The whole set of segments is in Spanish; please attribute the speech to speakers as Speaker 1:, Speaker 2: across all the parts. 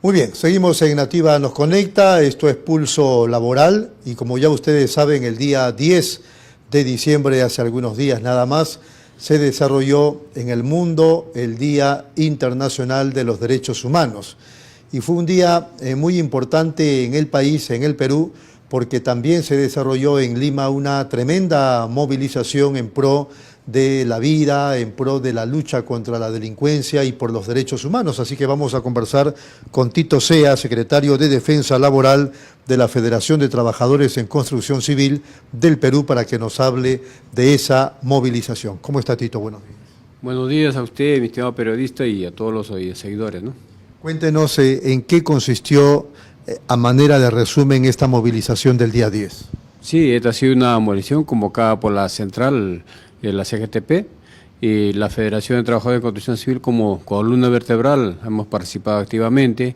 Speaker 1: Muy bien, seguimos en Nativa Nos Conecta, esto es Pulso Laboral y como ya ustedes saben, el día 10 de diciembre, hace algunos días nada más, se desarrolló en el mundo el Día Internacional de los Derechos Humanos. Y fue un día muy importante en el país, en el Perú, porque también se desarrolló en Lima una tremenda movilización en pro de la vida, en pro de la lucha contra la delincuencia y por los derechos humanos. Así que vamos a conversar con Tito Sea, secretario de Defensa Laboral de la Federación de Trabajadores en Construcción Civil del Perú, para que nos hable de esa movilización. ¿Cómo está, Tito? Buenos días.
Speaker 2: Buenos días a usted, mi estimado periodista, y a todos los seguidores, ¿no?
Speaker 1: Cuéntenos en qué consistió, a manera de resumen, esta movilización del día 10.
Speaker 2: Sí, esta ha sido una movilización convocada por la central de la CGTP y la Federación de Trabajadores de Construcción Civil como columna vertebral. Hemos participado activamente,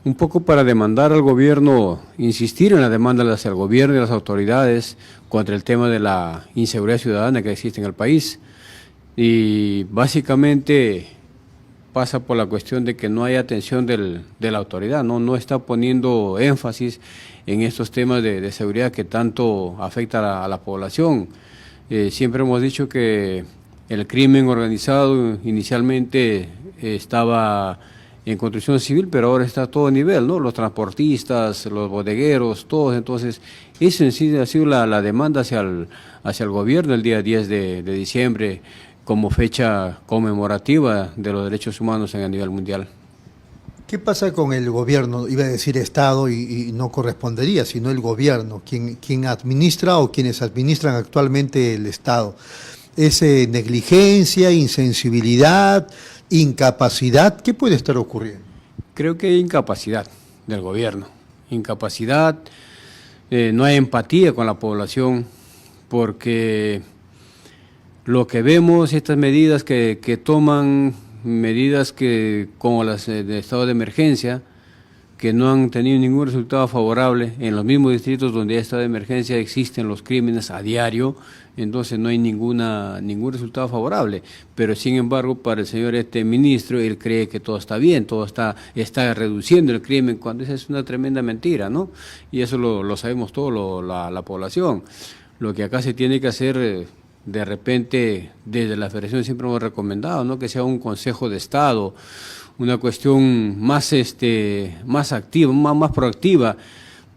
Speaker 2: un poco para demandar al gobierno, insistir en la demanda hacia el gobierno y las autoridades contra el tema de la inseguridad ciudadana que existe en el país. Y básicamente pasa por la cuestión de que no hay atención de la autoridad, no está poniendo énfasis en estos temas de seguridad que tanto afecta a la población. Siempre hemos dicho que el crimen organizado inicialmente estaba en construcción civil, pero ahora está a todo nivel, ¿no? Los transportistas, los bodegueros, todos. Entonces, eso en sí ha sido la demanda hacia el gobierno el día 10 de diciembre, como fecha conmemorativa de los derechos humanos a nivel mundial.
Speaker 1: ¿Qué pasa con el gobierno? Iba a decir Estado y no correspondería, sino el gobierno, quien administra o quienes administran actualmente el Estado. ¿Es negligencia, insensibilidad, incapacidad? ¿Qué puede estar ocurriendo?
Speaker 2: Creo que hay incapacidad del gobierno, incapacidad, no hay empatía con la población, porque lo que vemos, estas medidas que toman, medidas como las de estado de emergencia, que no han tenido ningún resultado favorable. En los mismos distritos donde hay estado de emergencia existen los crímenes a diario, entonces no hay ningún resultado favorable. Pero sin embargo, para el señor ministro, él cree que todo está bien, todo está reduciendo el crimen, cuando esa es una tremenda mentira, ¿no? Y eso lo sabemos todos, la población. Lo que acá se tiene que hacer, de repente, desde la Federación siempre hemos recomendado, ¿no?, que sea un Consejo de Estado, una cuestión más activa, más proactiva,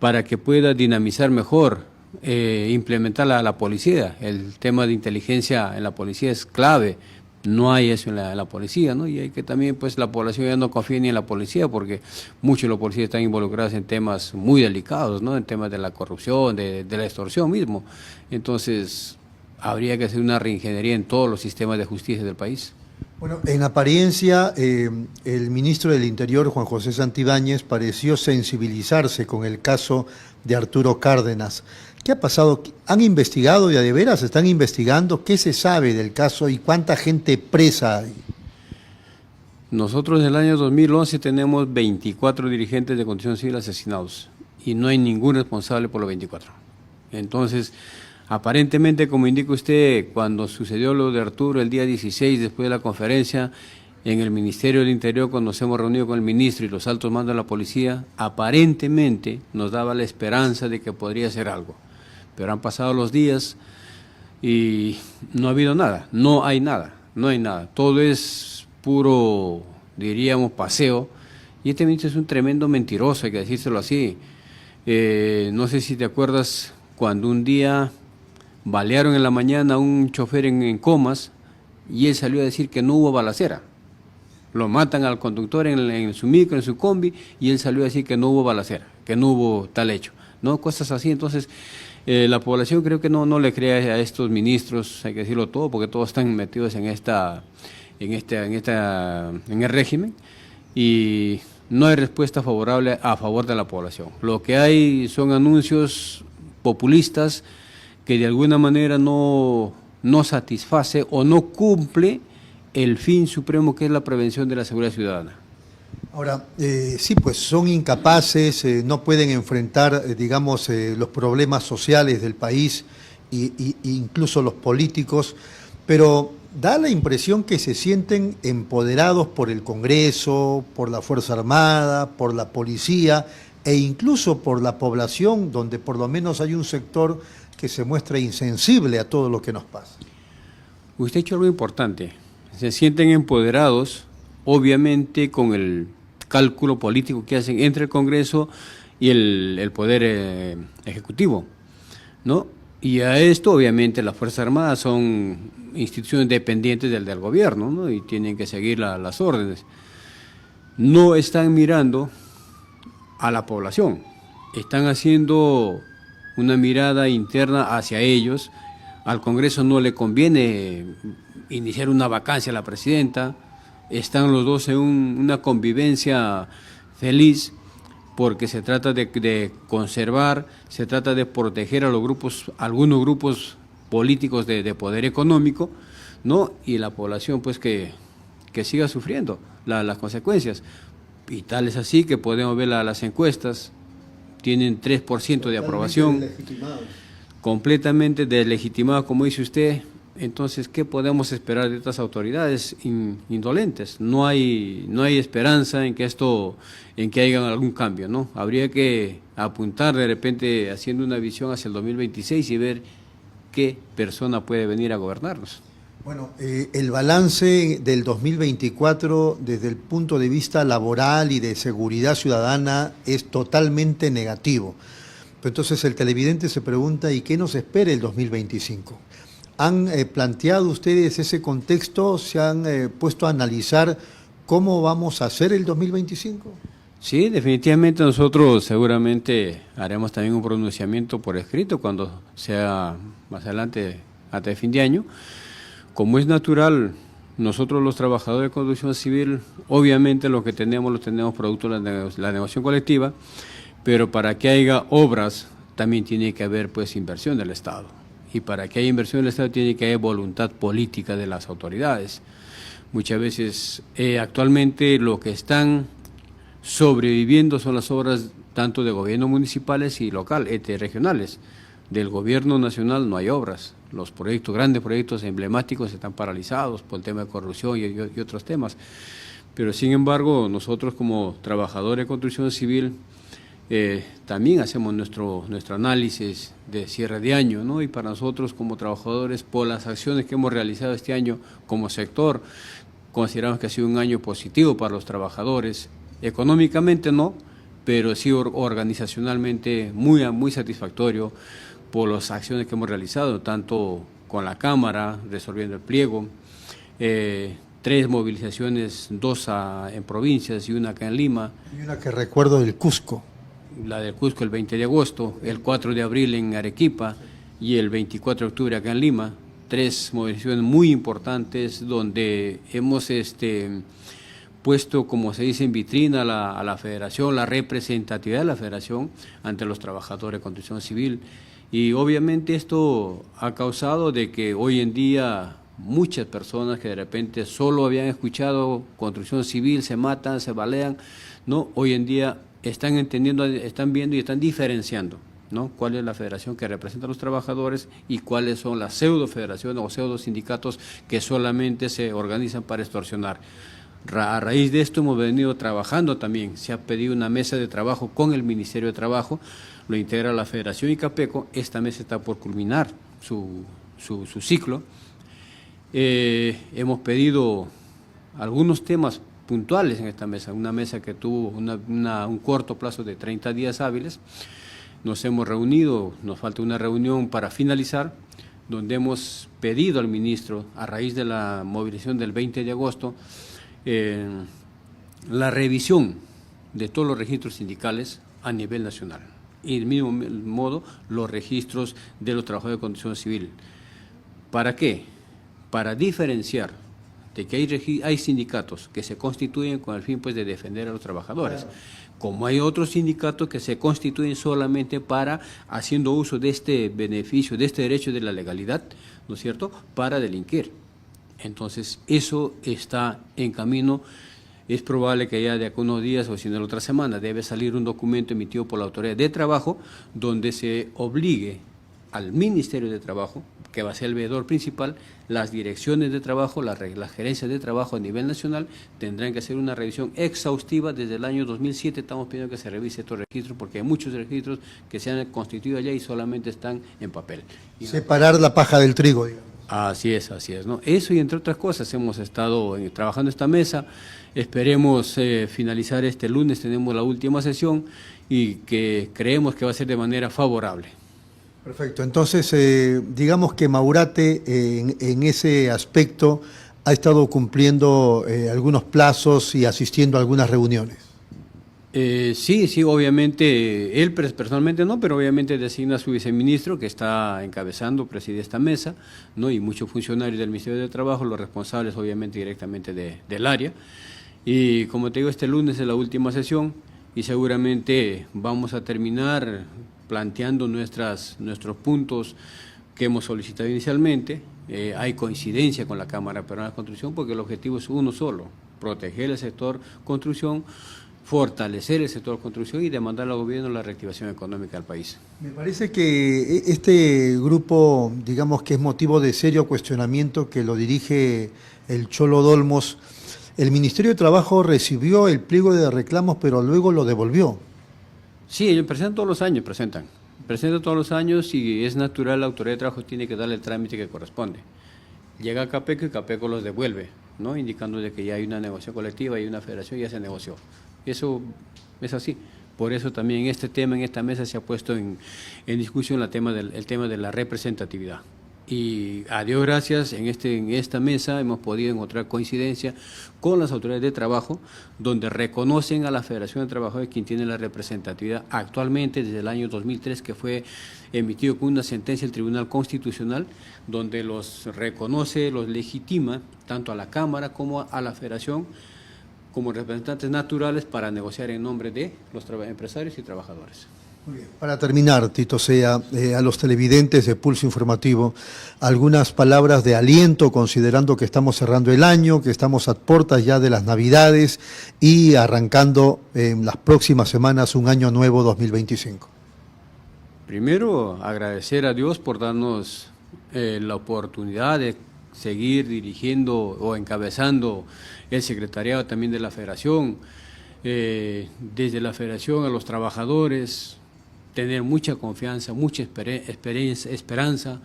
Speaker 2: para que pueda dinamizar mejor, implementar la policía. El tema de inteligencia en la policía es clave, no hay eso en la policía, ¿no? Y hay que también, pues, la población ya no confía ni en la policía, porque muchos de los policías están involucrados en temas muy delicados, ¿no?, en temas de la corrupción, de la extorsión mismo. Entonces, habría que hacer una reingeniería en todos los sistemas de justicia del país.
Speaker 1: Bueno, en apariencia, el ministro del Interior, Juan José Santibáñez, pareció sensibilizarse con el caso de Arturo Cárdenas. ¿Qué ha pasado? ¿Han investigado ya de veras? ¿Están investigando? ¿Qué se sabe del caso y cuánta gente presa hay?
Speaker 2: Nosotros en el año 2011 tenemos 24 dirigentes de construcción civil asesinados y no hay ningún responsable por los 24. Entonces, aparentemente, como indica usted, cuando sucedió lo de Arturo el día 16, después de la conferencia, en el Ministerio del Interior, cuando nos hemos reunido con el ministro y los altos mandos de la policía, aparentemente nos daba la esperanza de que podría ser algo. Pero han pasado los días y no ha habido nada, no hay nada. Todo es puro, diríamos, paseo. Y este ministro es un tremendo mentiroso, hay que decírselo así. No sé si te acuerdas cuando un día balearon en la mañana a un chofer en Comas y él salió a decir que no hubo balacera. Lo matan al conductor en su micro, en su combi, y él salió a decir que no hubo balacera, que no hubo tal hecho, ¿no? Cosas así. Entonces, la población creo que no le cree a estos ministros, hay que decirlo todo, porque todos están metidos en el régimen, y no hay respuesta favorable a favor de la población. Lo que hay son anuncios populistas que de alguna manera no satisface o no cumple el fin supremo, que es la prevención de la seguridad ciudadana.
Speaker 1: Ahora, sí, pues son incapaces, no pueden enfrentar, digamos, los problemas sociales del país e incluso los políticos, pero da la impresión que se sienten empoderados por el Congreso, por la Fuerza Armada, por la policía e incluso por la población, donde por lo menos hay un sector que se muestra insensible a todo lo que nos pasa.
Speaker 2: Usted ha hecho algo importante. Se sienten empoderados, obviamente, con el cálculo político que hacen entre el Congreso y el Poder Ejecutivo, ¿no? Y a esto, obviamente, las Fuerzas Armadas son instituciones dependientes del gobierno, ¿no? Y tienen que seguir las órdenes. No están mirando a la población, están haciendo una mirada interna hacia ellos. Al Congreso no le conviene iniciar una vacancia a la presidenta, están los dos en una convivencia feliz, porque se trata de conservar, se trata de proteger a los grupos, algunos grupos políticos de poder económico, ¿no? Y la población pues que siga sufriendo las consecuencias. Y tal es así que podemos ver las encuestas, tienen 3% de aprobación, completamente deslegitimados, como dice usted. Entonces, ¿qué podemos esperar de estas autoridades indolentes? No hay esperanza en que haya algún cambio, ¿no? Habría que apuntar de repente haciendo una visión hacia el 2026 y ver qué persona puede venir a gobernarnos.
Speaker 1: Bueno, el balance del 2024 desde el punto de vista laboral y de seguridad ciudadana es totalmente negativo. Pero entonces el televidente se pregunta, ¿y qué nos espera el 2025? ¿Han planteado ustedes ese contexto? ¿Se han puesto a analizar cómo vamos a hacer el 2025?
Speaker 2: Sí, definitivamente nosotros seguramente haremos también un pronunciamiento por escrito cuando sea más adelante, hasta el fin de año. Como es natural, nosotros los trabajadores de construcción civil, obviamente lo tenemos producto de la negociación colectiva, pero para que haya obras también tiene que haber pues inversión del Estado. Y para que haya inversión del Estado tiene que haber voluntad política de las autoridades. Muchas veces, actualmente lo que están sobreviviendo son las obras tanto de gobiernos municipales y locales, regionales. Del gobierno nacional no hay obras. Los proyectos, grandes proyectos emblemáticos están paralizados por el tema de corrupción y otros temas. Pero sin embargo, nosotros como trabajadores de construcción civil también hacemos nuestro análisis de cierre de año, ¿no? Y para nosotros como trabajadores, por las acciones que hemos realizado este año como sector, consideramos que ha sido un año positivo para los trabajadores. Económicamente no, pero sí organizacionalmente muy satisfactorio por las acciones que hemos realizado, tanto con la Cámara, resolviendo el pliego, 3 movilizaciones, 2 en provincias y una acá en Lima.
Speaker 1: Y una que recuerdo del Cusco.
Speaker 2: La del Cusco el 20 de agosto, el 4 de abril en Arequipa y el 24 de octubre acá en Lima. 3 movilizaciones muy importantes donde hemos puesto, como se dice, en vitrina a la federación, la representatividad de la federación ante los trabajadores de construcción civil. Y obviamente esto ha causado de que hoy en día muchas personas que de repente solo habían escuchado construcción civil, se matan, se balean, ¿no? Hoy en día están entendiendo, están viendo y están diferenciando, ¿no? Cuál es la federación que representa a los trabajadores y cuáles son las pseudo federaciones o pseudo sindicatos que solamente se organizan para extorsionar. A raíz de esto hemos venido trabajando también, se ha pedido una mesa de trabajo con el Ministerio de Trabajo, lo integra la Federación y Capeco. Esta mesa está por culminar su ciclo. Hemos pedido algunos temas puntuales en esta mesa, una mesa que tuvo un corto plazo de 30 días hábiles. Nos hemos reunido, nos falta una reunión para finalizar, donde hemos pedido al ministro, a raíz de la movilización del 20 de agosto, la revisión de todos los registros sindicales a nivel nacional. Y del mismo modo, los registros de los trabajadores de construcción civil. ¿Para qué? Para diferenciar de que hay sindicatos que se constituyen con el fin pues, de defender a los trabajadores, como hay otros sindicatos que se constituyen solamente para, haciendo uso de este beneficio, de este derecho de la legalidad, ¿no es cierto?, para delinquir. Entonces, eso está en camino. Es probable que ya de algunos días o si no la otra semana debe salir un documento emitido por la Autoridad de Trabajo donde se obligue al Ministerio de Trabajo, que va a ser el veedor principal. Las direcciones de trabajo, las gerencias de trabajo a nivel nacional tendrán que hacer una revisión exhaustiva. Desde el año 2007 estamos pidiendo que se revise estos registros, porque hay muchos registros que se han constituido allá y solamente están en papel.
Speaker 1: Separar la paja del trigo, digamos.
Speaker 2: Así es, ¿no? Eso y entre otras cosas hemos estado trabajando esta mesa. Esperemos finalizar este lunes, tenemos la última sesión y que creemos que va a ser de manera favorable.
Speaker 1: Perfecto, entonces digamos que Maurate en ese aspecto ha estado cumpliendo algunos plazos y asistiendo a algunas reuniones.
Speaker 2: Sí, obviamente, él personalmente no, pero obviamente designa a su viceministro que está encabezando, preside esta mesa, ¿no? Y muchos funcionarios del Ministerio de Trabajo, los responsables obviamente directamente del área. Y como te digo, este lunes es la última sesión y seguramente vamos a terminar planteando nuestros puntos que hemos solicitado inicialmente. Hay coincidencia con la Cámara Peruana de Construcción porque el objetivo es uno solo: proteger el sector construcción, fortalecer el sector construcción y demandar al gobierno la reactivación económica del país.
Speaker 1: Me parece que este grupo, digamos que es motivo de serio cuestionamiento, que lo dirige el Cholo Dolmos. El Ministerio de Trabajo recibió el pliego de reclamos, pero luego lo devolvió.
Speaker 2: Sí, ellos presentan todos los años y es natural, la Autoridad de Trabajo tiene que darle el trámite que corresponde. Llega a Capeco y Capeco los devuelve, ¿no? Indicando de que ya hay una negociación colectiva y una federación, ya se negoció. Eso es así. Por eso también este tema, en esta mesa, se ha puesto en discusión el tema de la representatividad. Y a Dios gracias, en esta mesa hemos podido encontrar coincidencia con las autoridades de trabajo, donde reconocen a la Federación de Trabajadores quien tiene la representatividad actualmente desde el año 2003, que fue emitido con una sentencia del Tribunal Constitucional, donde los reconoce, los legitima, tanto a la Cámara como a la Federación, como representantes naturales para negociar en nombre de los empresarios y trabajadores.
Speaker 1: Muy bien. Para terminar, Tito Sea, a los televidentes de Pulso Informativo, algunas palabras de aliento, considerando que estamos cerrando el año, que estamos a puertas ya de las Navidades y arrancando en las próximas semanas un año nuevo 2025.
Speaker 2: Primero, agradecer a Dios por darnos la oportunidad de seguir dirigiendo o encabezando el secretariado también de la Federación, desde la Federación a los trabajadores, tener mucha confianza, mucha esperanza,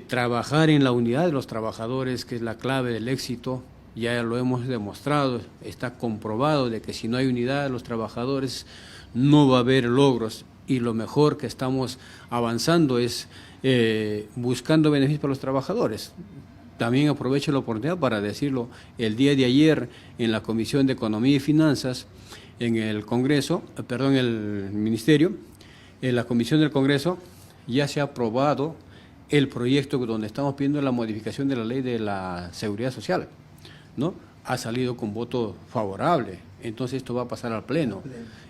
Speaker 2: trabajar en la unidad de los trabajadores, que es la clave del éxito. Ya lo hemos demostrado, está comprobado de que si no hay unidad de los trabajadores no va a haber logros, y lo mejor que estamos avanzando es buscando beneficios para los trabajadores. También aprovecho la oportunidad para decirlo, el día de ayer en la Comisión de Economía y Finanzas, en el Congreso, el Ministerio, en la Comisión del Congreso ya se ha aprobado el proyecto donde estamos pidiendo la modificación de la Ley de la Seguridad Social, ¿no? Ha salido con voto favorable, entonces esto va a pasar al Pleno,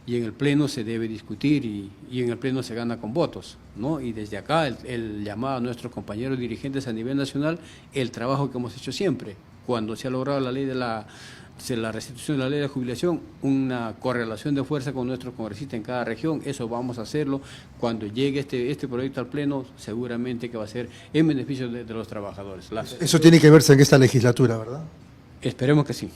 Speaker 2: y en el Pleno se debe discutir y en el Pleno se gana con votos, ¿no? Y desde acá el llamado a nuestros compañeros dirigentes a nivel nacional, el trabajo que hemos hecho siempre, cuando se ha logrado la ley de la restitución de la ley de jubilación, una correlación de fuerza con nuestros congresistas en cada región. Eso vamos a hacerlo cuando llegue este proyecto al Pleno, seguramente que va a ser en beneficio de los trabajadores.
Speaker 1: Eso tiene que verse en esta legislatura, ¿verdad?
Speaker 2: Esperemos que sí,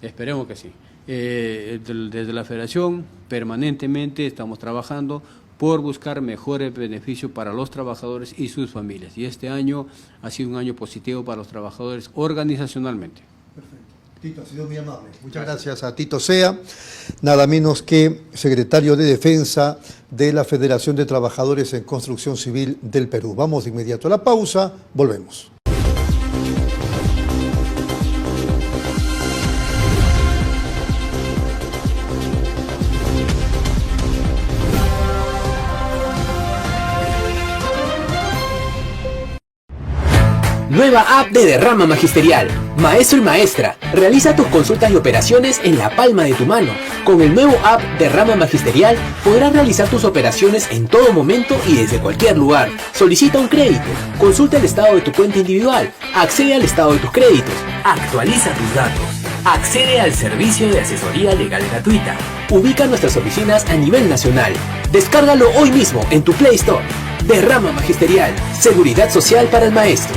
Speaker 2: esperemos que sí. Desde la Federación permanentemente estamos trabajando por buscar mejores beneficios para los trabajadores y sus familias. Y este año ha sido un año positivo para los trabajadores organizacionalmente.
Speaker 1: Perfecto. Tito, ha sido muy amable. Muchas gracias a Tito Sea, nada menos que secretario de Defensa de la Federación de Trabajadores en Construcción Civil del Perú. Vamos de inmediato a la pausa, volvemos.
Speaker 3: Nueva app de Derrama Magisterial. Maestro y maestra, realiza tus consultas y operaciones en la palma de tu mano. Con el nuevo app Derrama Magisterial podrás realizar tus operaciones en todo momento y desde cualquier lugar. Solicita un crédito, consulta el estado de tu cuenta individual, accede al estado de tus créditos, actualiza tus datos, accede al servicio de asesoría legal gratuita. Ubica nuestras oficinas a nivel nacional. Descárgalo hoy mismo en tu Play Store. de Rama Magisterial, seguridad social para el maestro.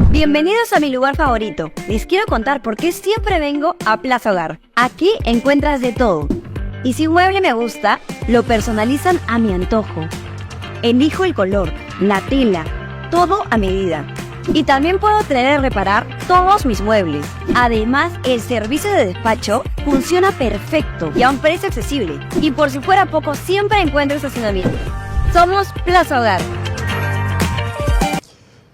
Speaker 4: Bienvenidos a mi lugar favorito. Les quiero contar por qué siempre vengo a Plaza Hogar. Aquí encuentras de todo. Y si un mueble me gusta, lo personalizan a mi antojo. Elijo el color, la tela, todo a medida. Y también puedo traer a reparar todos mis muebles. Además, el servicio de despacho funciona perfecto y a un precio accesible. Y por si fuera poco, siempre encuentro estacionamiento. Somos Plaza Hogar.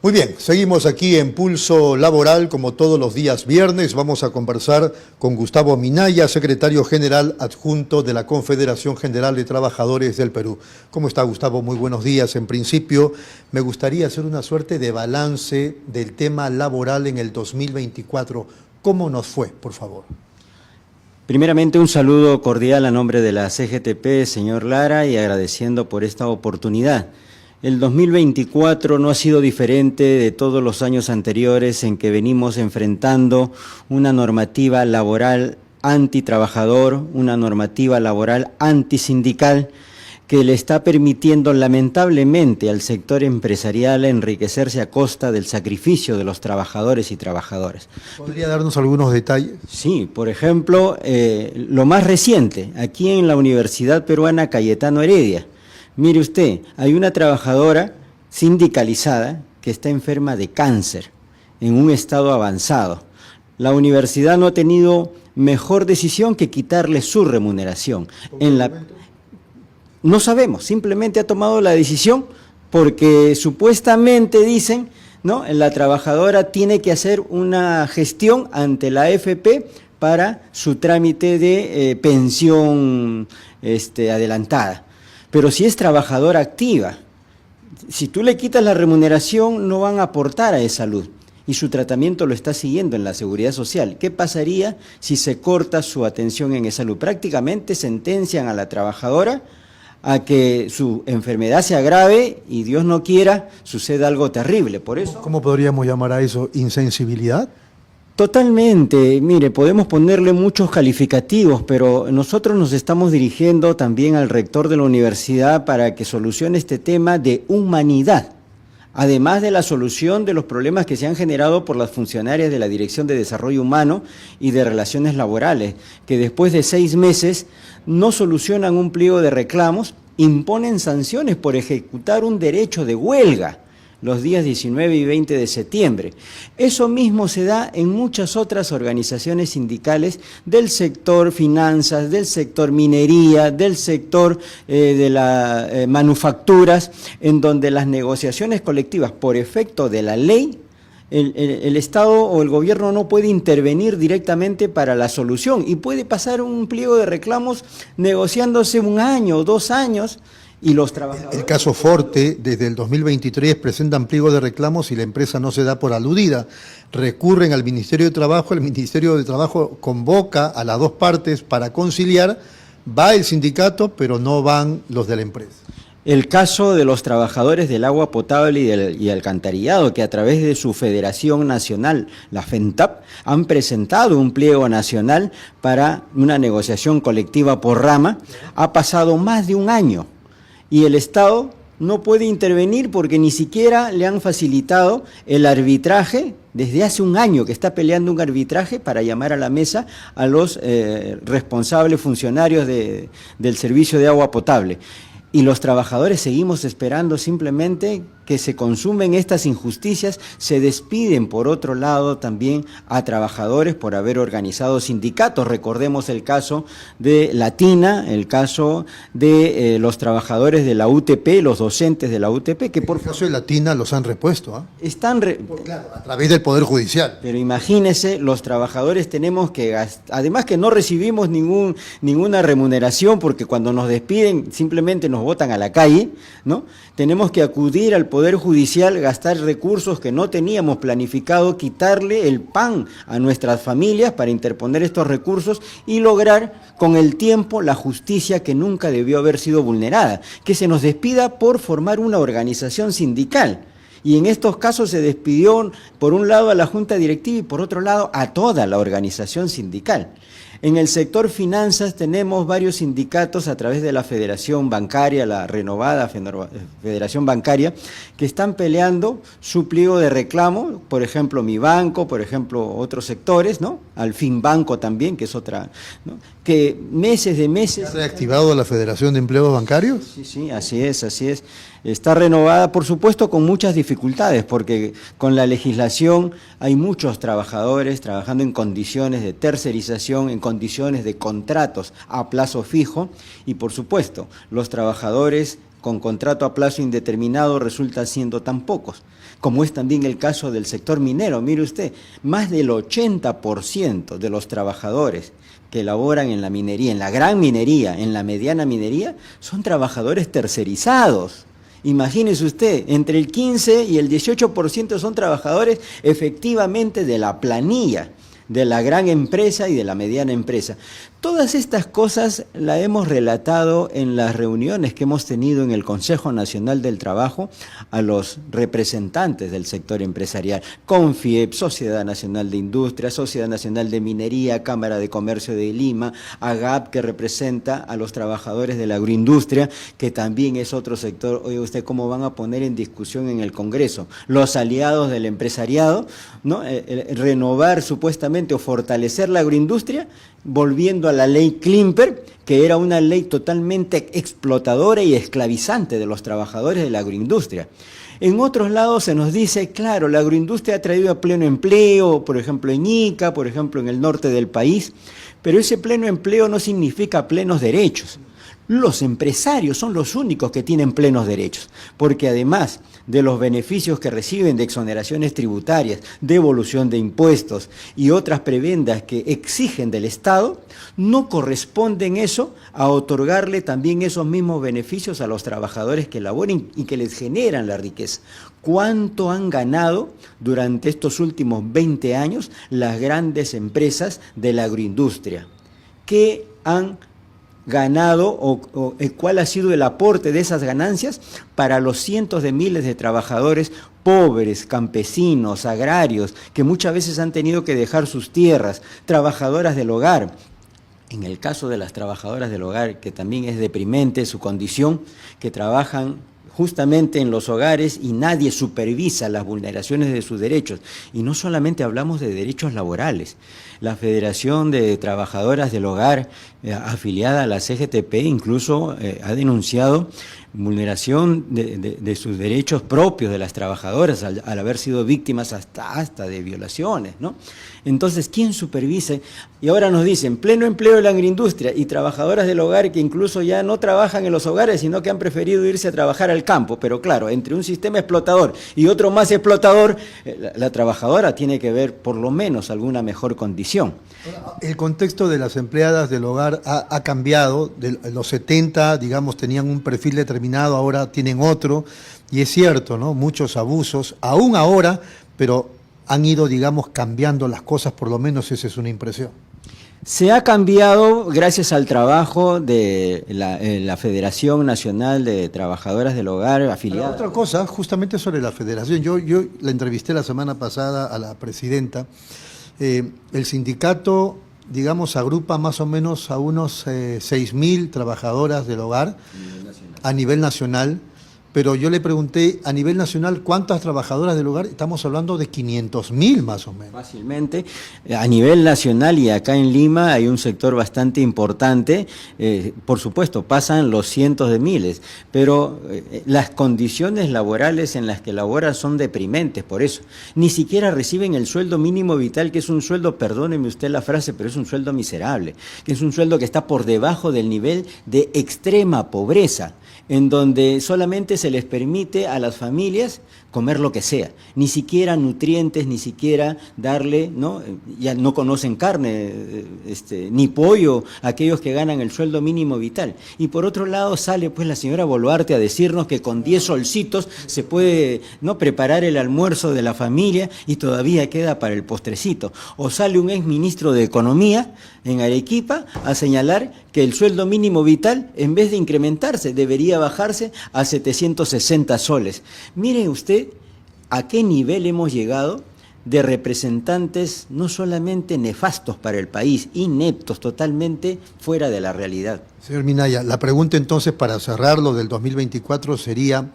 Speaker 1: Muy bien, seguimos aquí en Pulso Laboral, como todos los días viernes. Vamos a conversar con Gustavo Minaya, secretario general adjunto de la Confederación General de Trabajadores del Perú. ¿Cómo está, Gustavo? Muy buenos días. En principio, me gustaría hacer una suerte de balance del tema laboral en el 2024. ¿Cómo nos fue, por favor?
Speaker 5: Primeramente, un saludo cordial a nombre de la CGTP, señor Lara, y agradeciendo por esta oportunidad. El 2024 no ha sido diferente de todos los años anteriores en que venimos enfrentando una normativa laboral antitrabajador, una normativa laboral antisindical que le está permitiendo lamentablemente al sector empresarial enriquecerse a costa del sacrificio de los trabajadores y trabajadoras.
Speaker 1: ¿Podría darnos algunos detalles?
Speaker 5: Sí, por ejemplo, lo más reciente, aquí en la Universidad Peruana Cayetano Heredia. Mire usted, hay una trabajadora sindicalizada que está enferma de cáncer en un estado avanzado. La universidad no ha tenido mejor decisión que quitarle su remuneración. No sabemos, simplemente ha tomado la decisión porque supuestamente dicen, ¿no?, la trabajadora tiene que hacer una gestión ante la AFP para su trámite de pensión adelantada. Pero si es trabajadora activa, si tú le quitas la remuneración, no van a aportar a esa salud. Y su tratamiento lo está siguiendo en la Seguridad Social. ¿Qué pasaría si se corta su atención en esa salud? Prácticamente sentencian a la trabajadora a que su enfermedad se agrave y Dios no quiera, suceda algo terrible. Por eso,
Speaker 1: ¿cómo podríamos llamar a eso? ¿Insensibilidad?
Speaker 5: Totalmente, mire, podemos ponerle muchos calificativos, pero nosotros nos estamos dirigiendo también al rector de la universidad para que solucione este tema de humanidad, además de la solución de los problemas que se han generado por las funcionarias de la Dirección de Desarrollo Humano y de Relaciones Laborales, que después de 6 meses no solucionan un pliego de reclamos, imponen sanciones por ejecutar un derecho de huelga los días 19 y 20 de septiembre. Eso mismo se da en muchas otras organizaciones sindicales del sector finanzas, del sector minería, del sector de las manufacturas, en donde las negociaciones colectivas por efecto de la ley, el Estado o el gobierno no puede intervenir directamente para la solución y puede pasar un pliego de reclamos negociándose 1 año o 2 años. Y los trabajadores...
Speaker 1: El caso Forte, desde el 2023 presentan pliego de reclamos y la empresa no se da por aludida. Recurren al Ministerio de Trabajo, el Ministerio de Trabajo convoca a las 2 partes para conciliar, va el sindicato, pero no van los de la empresa.
Speaker 5: El caso de los trabajadores del agua potable y alcantarillado, que a través de su Federación Nacional, la FENTAP, han presentado un pliego nacional para una negociación colectiva por rama, ha pasado más de 1 año. Y el Estado no puede intervenir porque ni siquiera le han facilitado el arbitraje, desde hace 1 año que está peleando un arbitraje para llamar a la mesa a los responsables funcionarios del servicio de agua potable. Y los trabajadores seguimos esperando simplemente que se consumen estas injusticias, se despiden por otro lado también a trabajadores por haber organizado sindicatos. Recordemos el caso de Latina, el caso de los trabajadores de la UTP, los docentes de la UTP, que por
Speaker 1: el caso de Latina los han repuesto, ¿ah?
Speaker 5: Están
Speaker 1: claro, a través del Poder Judicial.
Speaker 5: Pero imagínense, los trabajadores tenemos que gastar, además que no recibimos ninguna remuneración porque cuando nos despiden simplemente nos botan a la calle, ¿no? Tenemos que acudir al Poder Judicial, gastar recursos que no teníamos planificado, quitarle el pan a nuestras familias para interponer estos recursos y lograr con el tiempo la justicia que nunca debió haber sido vulnerada, que se nos despida por formar una organización sindical. Y en estos casos se despidió por un lado a la Junta Directiva y por otro lado a toda la organización sindical. En el sector finanzas tenemos varios sindicatos a través de la Federación Bancaria, la renovada Federación Bancaria, que están peleando su pliego de reclamo, por ejemplo, Mi Banco, por ejemplo, otros sectores, ¿no? Al Finbanco también, que es otra, ¿no? Que meses de meses...
Speaker 1: ¿Se ha reactivado la Federación de Empleados Bancarios?
Speaker 5: Sí, así es, así es. Está renovada, por supuesto, con muchas dificultades, porque con la legislación hay muchos trabajadores trabajando en condiciones de tercerización, en condiciones de contratos a plazo fijo, y por supuesto, los trabajadores con contrato a plazo indeterminado resultan siendo tan pocos, como es también el caso del sector minero. Mire usted, más del 80% de los trabajadores que laboran en la minería, en la gran minería, en la mediana minería, son trabajadores tercerizados. Imagínese usted, entre el 15 y el 18% son trabajadores efectivamente de la planilla, de la gran empresa y de la mediana empresa. Todas estas cosas las hemos relatado en las reuniones que hemos tenido en el Consejo Nacional del Trabajo a los representantes del sector empresarial, CONFIEP, Sociedad Nacional de Industria, Sociedad Nacional de Minería, Cámara de Comercio de Lima, AGAP, que representa a los trabajadores de la agroindustria, que también es otro sector. Oye, ¿usted cómo van a poner en discusión en el Congreso? Los aliados del empresariado, ¿no? Renovar supuestamente o fortalecer la agroindustria, volviendo a la ley Klimper, que era una ley totalmente explotadora y esclavizante de los trabajadores de la agroindustria. En otros lados se nos dice, claro, la agroindustria ha traído a pleno empleo, por ejemplo en Ica, por ejemplo en el norte del país, pero ese pleno empleo no significa plenos derechos. Los empresarios son los únicos que tienen plenos derechos, porque además de los beneficios que reciben de exoneraciones tributarias, devolución de impuestos y otras prebendas que exigen del Estado, no corresponden eso a otorgarle también esos mismos beneficios a los trabajadores que laboren y que les generan la riqueza. ¿Cuánto han ganado durante estos últimos 20 años las grandes empresas de la agroindustria? ¿Qué han ganado o cuál ha sido el aporte de esas ganancias para los cientos de miles de trabajadores pobres, campesinos, agrarios, que muchas veces han tenido que dejar sus tierras, trabajadoras del hogar? En el caso de las trabajadoras del hogar, que también es deprimente su condición, que trabajan justamente en los hogares y nadie supervisa las vulneraciones de sus derechos. Y no solamente hablamos de derechos laborales. La Federación de Trabajadoras del Hogar, afiliada a la CGTP, incluso ha denunciado vulneración de sus derechos propios de las trabajadoras al haber sido víctimas hasta de violaciones, ¿no? Entonces, ¿quién supervisa? Y ahora nos dicen, pleno empleo de la agroindustria y trabajadoras del hogar que incluso ya no trabajan en los hogares, sino que han preferido irse a trabajar al campo. Pero claro, entre un sistema explotador y otro más explotador, la trabajadora tiene que ver por lo menos alguna mejor condición.
Speaker 1: El contexto de las empleadas del hogar ha cambiado. De los 70, digamos, tenían un perfil determinado, ahora tienen otro. Y es cierto, ¿no? Muchos abusos, aún ahora, pero han ido, digamos, cambiando las cosas, por lo menos esa es una impresión.
Speaker 5: Se ha cambiado gracias al trabajo de la Federación Nacional de Trabajadoras del Hogar afiliada.
Speaker 1: Otra cosa, justamente sobre la federación, yo la entrevisté la semana pasada a la presidenta. El sindicato, digamos, agrupa más o menos a unos 6.000 trabajadoras del hogar a nivel nacional. Pero yo le pregunté, a nivel nacional, ¿cuántas trabajadoras del hogar? Estamos hablando de 500.000 más o menos.
Speaker 5: Fácilmente. A nivel nacional y acá en Lima hay un sector bastante importante. Por supuesto, pasan los cientos de miles, pero las condiciones laborales en las que laboran son deprimentes, por eso. Ni siquiera reciben el sueldo mínimo vital, que es un sueldo, perdóneme usted la frase, pero es un sueldo miserable, que es un sueldo que está por debajo del nivel de extrema pobreza, en donde solamente se les permite a las familias comer lo que sea, ni siquiera nutrientes, ni siquiera darle, ¿no? Ya no conocen carne, ni pollo, aquellos que ganan el sueldo mínimo vital. Y por otro lado sale pues la señora Boluarte a decirnos que con 10 solcitos se puede, ¿no?, preparar el almuerzo de la familia y todavía queda para el postrecito. O sale un exministro de Economía en Arequipa a señalar que el sueldo mínimo vital, en vez de incrementarse, debería bajarse a 760 soles. Mire usted a qué nivel hemos llegado de representantes no solamente nefastos para el país, ineptos, totalmente fuera de la realidad.
Speaker 1: Señor Minaya, la pregunta entonces para cerrar lo del 2024 sería,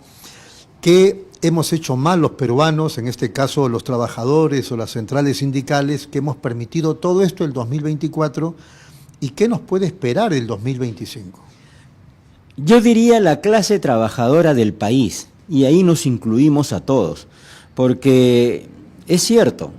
Speaker 1: ¿qué hemos hecho mal los peruanos, en este caso los trabajadores o las centrales sindicales, que hemos permitido todo esto el 2024 y qué nos puede esperar el 2025?
Speaker 5: Yo diría la clase trabajadora del país, y ahí nos incluimos a todos, porque es cierto,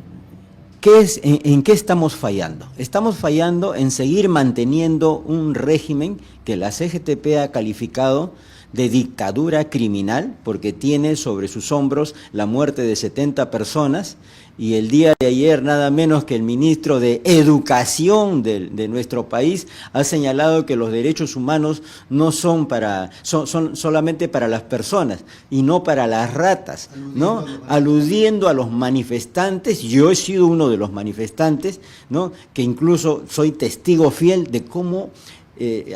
Speaker 5: ¿en qué estamos fallando? Estamos fallando en seguir manteniendo un régimen que la CGTP ha calificado de dictadura criminal, porque tiene sobre sus hombros la muerte de 70 personas, y el día de ayer nada menos que el ministro de Educación de nuestro país ha señalado que los derechos humanos no son son solamente para las personas y no para las ratas, ¿no? Aludiendo a los manifestantes. Yo he sido uno de los manifestantes, ¿no? Que incluso soy testigo fiel de cómo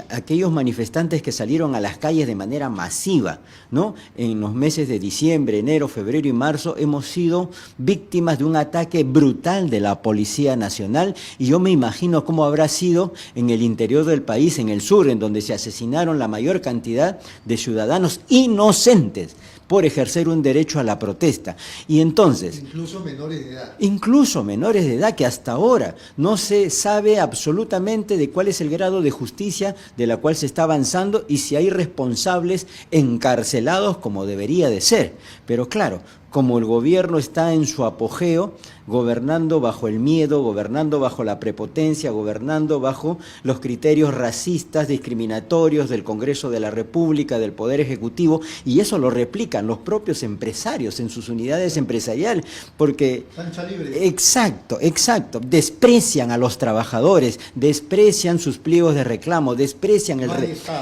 Speaker 5: aquellos manifestantes que salieron a las calles de manera masiva, ¿no? En los meses de diciembre, enero, febrero y marzo hemos sido víctimas de un ataque brutal de la Policía Nacional, y yo me imagino cómo habrá sido en el interior del país, en el sur, en donde se asesinaron la mayor cantidad de ciudadanos inocentes por ejercer un derecho a la protesta. Y entonces...
Speaker 1: Incluso menores de edad.
Speaker 5: Incluso menores de edad, que hasta ahora no se sabe absolutamente de cuál es el grado de justicia de la cual se está avanzando y si hay responsables encarcelados como debería de ser. Pero claro, como el gobierno está en su apogeo, gobernando bajo el miedo, gobernando bajo la prepotencia, gobernando bajo los criterios racistas, discriminatorios del Congreso de la República, del Poder Ejecutivo, y eso lo replican los propios empresarios en sus unidades empresariales, porque...
Speaker 1: Cancha libre.
Speaker 5: Exacto, desprecian a los trabajadores, desprecian sus pliegos de reclamo, desprecian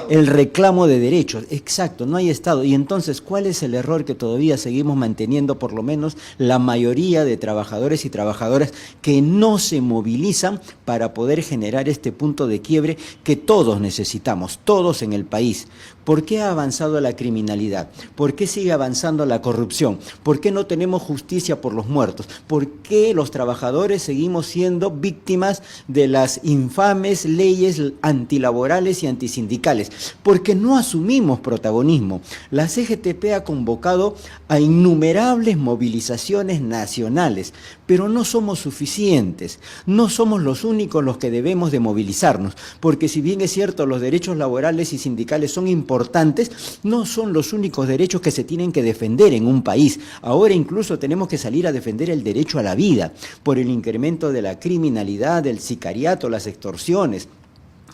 Speaker 5: el reclamo de derechos. Exacto, no hay Estado. Y entonces, ¿cuál es el error que todavía seguimos manteniendo, por lo menos la mayoría de trabajadores y trabajadoras, que no se movilizan para poder generar este punto de quiebre que todos necesitamos, todos en el país? ¿Por qué ha avanzado la criminalidad? ¿Por qué sigue avanzando la corrupción? ¿Por qué no tenemos justicia por los muertos? ¿Por qué los trabajadores seguimos siendo víctimas de las infames leyes antilaborales y antisindicales? Porque no asumimos protagonismo. La CGTP ha convocado a innumerables movilizaciones nacionales, pero no somos suficientes. No somos los únicos los que debemos de movilizarnos, porque si bien es cierto, los derechos laborales y sindicales son importantes, no son los únicos derechos que se tienen que defender en un país. Ahora incluso tenemos que salir a defender el derecho a la vida, por el incremento de la criminalidad, del sicariato, las extorsiones,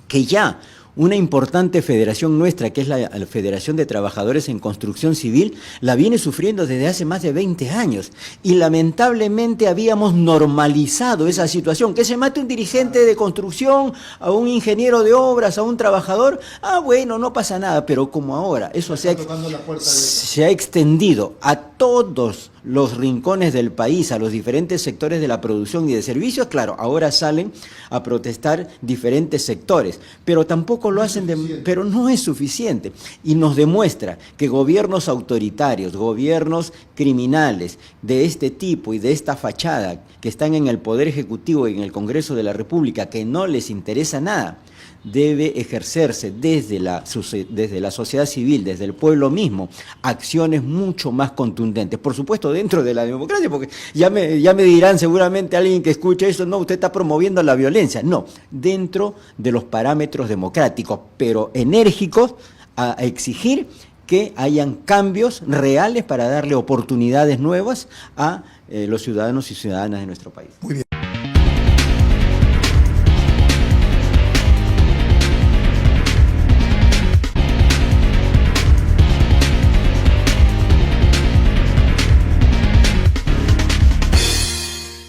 Speaker 5: que ya una importante federación nuestra, que es la Federación de Trabajadores en Construcción Civil, la viene sufriendo desde hace más de 20 años. Y lamentablemente habíamos normalizado esa situación. Que se mate un dirigente de construcción, a un ingeniero de obras, a un trabajador, bueno, no pasa nada. Pero como ahora eso se ha extendido a todos los rincones del país, a los diferentes sectores de la producción y de servicios, claro, ahora salen a protestar diferentes sectores, pero tampoco lo hacen, pero no es suficiente, y nos demuestra que gobiernos autoritarios, gobiernos criminales de este tipo y de esta fachada, que están en el Poder Ejecutivo y en el Congreso de la República, que no les interesa nada, debe ejercerse desde la sociedad civil, desde el pueblo mismo, acciones mucho más contundentes. Por supuesto, dentro de la democracia, porque ya me dirán seguramente alguien que escuche eso, no, usted está promoviendo la violencia. No, dentro de los parámetros democráticos, pero enérgicos, a exigir que hayan cambios reales para darle oportunidades nuevas a los ciudadanos y ciudadanas de nuestro país.
Speaker 1: Muy bien.